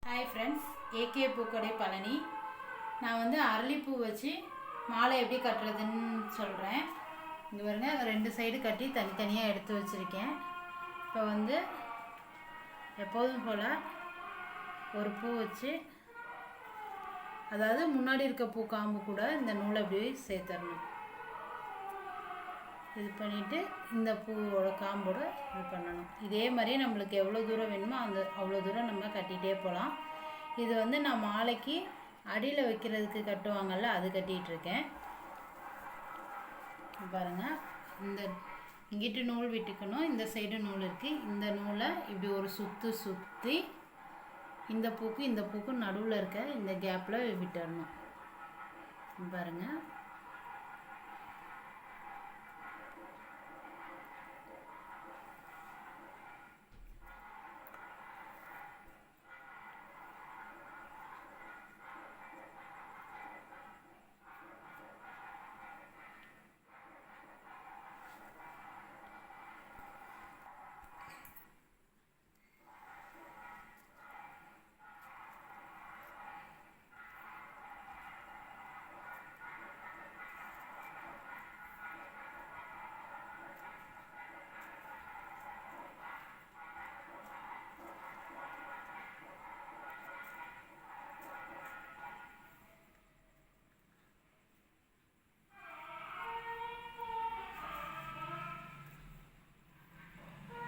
Hi friends, AK பூக்கடை பழனி. நான் வந்து அரளிப்பூ வச்சு மாலை எப்படி கட்டுறதுன்னு சொல்கிறேன். இங்கே பாருங்க, ரெண்டு சைடு கட்டி தனித்தனியாக எடுத்து வச்சுருக்கேன். இப்போ வந்து எப்போதும் போல் ஒரு பூ வச்சு, அதாவது முன்னாடி இருக்க பூ காம்பு கூட இந்த நூலை அப்படியே சேர்த்துடணும். இது பண்ணிவிட்டு இந்த பூவோட காம்போட இது பண்ணணும். இதே மாதிரி நம்மளுக்கு எவ்வளோ தூரம் வேணுமோ அவ்வளோ தூரம் நம்ம கட்டிகிட்டே போகலாம். இது வந்து நான் மாலைக்கு அடியில் வைக்கிறதுக்கு கட்டுவாங்கள்ல, அது கட்டிகிட்ருக்கேன். பாருங்கள், இந்த இங்கிட்டு நூல் விட்டுக்கணும், இந்த சைடு நூல் இருக்குது. இந்த நூலை இப்படி ஒரு சுற்றி இந்த பூக்கும் நடுவில் இருக்க இந்த கேப்பில் விட்டுடணும். பாருங்கள்,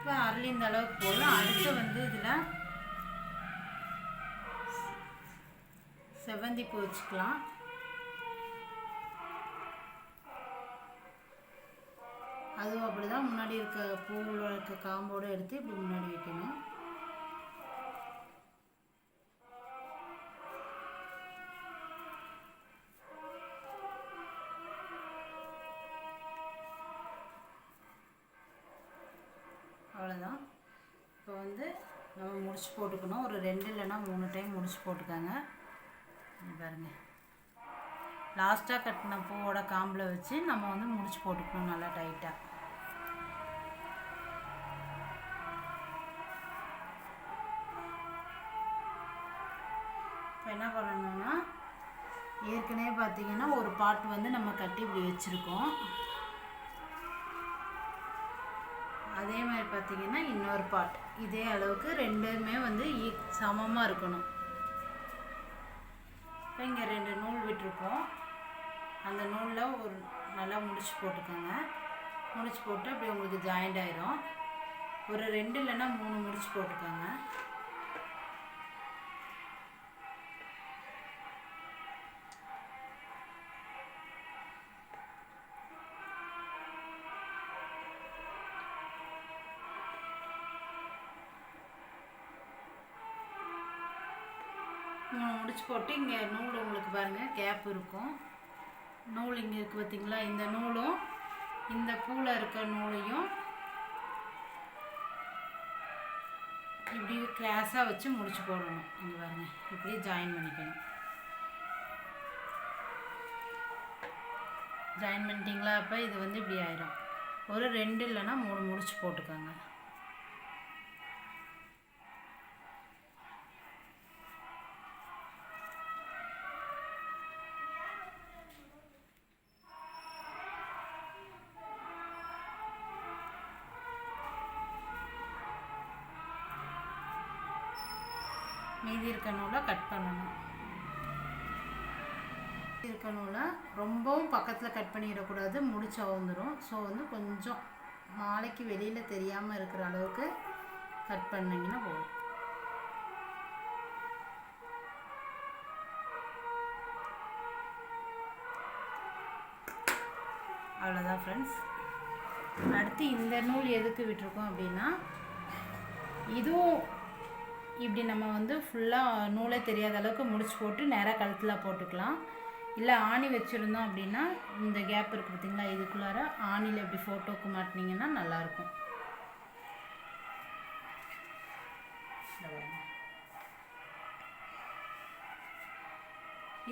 இப்போ அரளி இந்த அளவுக்கு போதும். அடுத்து வந்து இதில் செவ்வந்தி பூ வச்சுக்கலாம். அதுவும் அப்படி தான், முன்னாடி இருக்க பூவில் இருக்க காம்போடு எடுத்து இப்படி முன்னாடி வைக்கணும். அவ்வளோதான். இப்போ வந்து நம்ம முடிச்சு போட்டுக்கணும். ஒரு 2 இல்லைன்னா 3 டைம் முடிச்சு போட்டுக்காங்க. பாருங்கள், லாஸ்ட்டாக கட்டின பூவோட காம்பில் வச்சு நம்ம வந்து முடிச்சு போட்டுக்கணும் நல்லா டைட்டாக. இப்போ என்ன பண்ணணும்னா, ஏற்கனவே பார்த்திங்கன்னா ஒரு பாட்டு வந்து நம்ம கட்டி இப்படி வச்சுருக்கோம். அதே மாதிரி பார்த்திங்கன்னா இன்னொரு பாட் இதே அளவுக்கு ரெண்டுமே வந்து சமமாக இருக்கணும். இப்போ இங்கே 2 நூல் விட்டுருக்கோம். அந்த நூலில் ஒரு நல்லா முடிச்சு போட்டுக்கோங்க. முடிச்சு போட்டு அப்படி உங்களுக்கு ஜாயிண்ட் ஆயிரும். ஒரு 2 இல்லைன்னா 3 முடிச்சு போட்டுக்கோங்க. முடிச்சு போட்டு இங்கே நூல் உங்களுக்கு பாருங்கள் கேப் இருக்கும். நூல் இங்கே இருக்குது பார்த்திங்களா, இந்த நூலும் இந்த பூவில் இருக்க நூலையும் இப்படி கிராஸாக வச்சு முடிச்சு போடணும். இங்கே பாருங்கள், இப்படி ஜாயின் பண்ணிக்கணும். ஜாயின் பண்ணிட்டீங்களா? அப்போ இது வந்து இப்படி ஆயிடும். ஒரு 2 இல்லைன்னா 3 முடிச்சு போட்டுக்கோங்க. மீதி இருக்க நூலை கட் பண்ணணும். இருக்க நூலை ரொம்பவும் பக்கத்தில் கட் பண்ணிடக்கூடாது, முடிச்சு வந்துடும். ஸோ வந்து கொஞ்சம் மாலைக்கு வெளியில் தெரியாமல் இருக்கிற அளவுக்கு கட் பண்ணிங்கன்னா போதும். அவ்வளோதான் ஃப்ரெண்ட்ஸ். அடுத்து இந்த நூல் எதுக்கு விட்டுருக்கோம் அப்படின்னா, இதுவும் இப்படி நம்ம வந்து ஃபுல்லாக நூலே தெரியாத அளவுக்கு முடிச்சு போட்டு நேராக கழுத்தில் போட்டுக்கலாம். இல்லை ஆணி வச்சுருந்தோம் அப்படின்னா இந்த கேப் இருக்குது பார்த்திங்களா, இதுக்குள்ளார ஆணியில் இப்படி ஃபோட்டோக்கு மாட்டினீங்கன்னா நல்லாயிருக்கும்.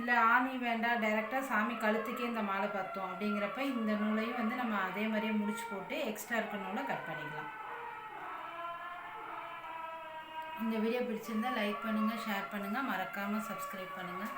இல்லை ஆணி வேண்டாம், டைரெக்டாக சாமி கழுத்துக்கே இந்த மாலை பார்த்தோம் அப்படிங்கிறப்ப இந்த நூலையும் வந்து நம்ம அதே மாதிரியே முடிச்சு போட்டு எக்ஸ்ட்ரா இருக்க நூலை கட் பண்ணிக்கலாம். இந்த வீடியோ பிடிச்சிருந்தா லைக் பண்ணுங்கள், ஷேர் பண்ணுங்கள், மறக்காமல் சப்ஸ்கிரைப் பண்ணுங்கள்.